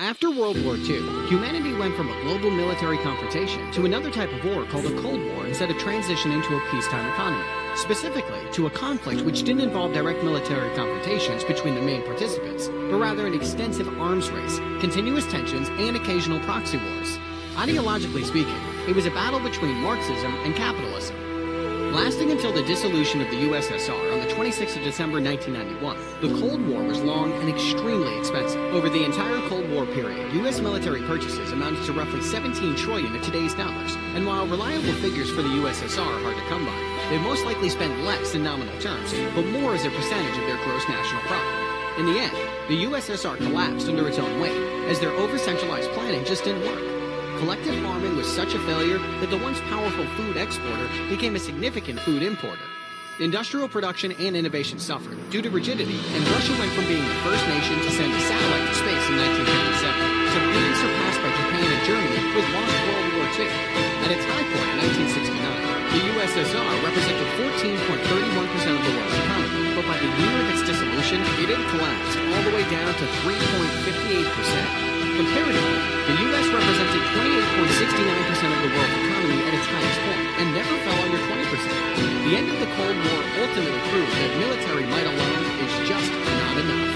After World War II, humanity went from a global military confrontation to another type of war called a Cold War instead of transitioning to a peacetime economy. Specifically, to a conflict which didn't involve direct military confrontations between the main participants, but rather an extensive arms race, continuous tensions, and occasional proxy wars. Ideologically speaking, it was a battle between Marxism and capitalism. Lasting until the dissolution of the USSR on the 26th of December 1991, the Cold War was long and extremely expensive. Over the entire Cold War period, U.S. military purchases amounted to roughly $17 trillion of today's dollars, and while reliable figures for the USSR are hard to come by, they most likely spent less in nominal terms, but more as a percentage of their gross national product. In the end, the USSR collapsed under its own weight, as their over-centralized planning just didn't work. Collective farming was such a failure that the once powerful food exporter became a significant food importer. Industrial production and innovation suffered due to rigidity, and Russia went from being the first nation to send a satellite to space in 1957 to being surpassed by Japan and Germany with lost World War II. At its high point in 1969, the USSR represented 14.31% of the world's economy, but by the year of its dissolution, it had collapsed all the way down to 3.58%. Comparatively, the U.S. represented 28.69% of the world's economy at its highest point, and never fell under 20%. The end of the Cold War ultimately proved that military might alone is just not enough.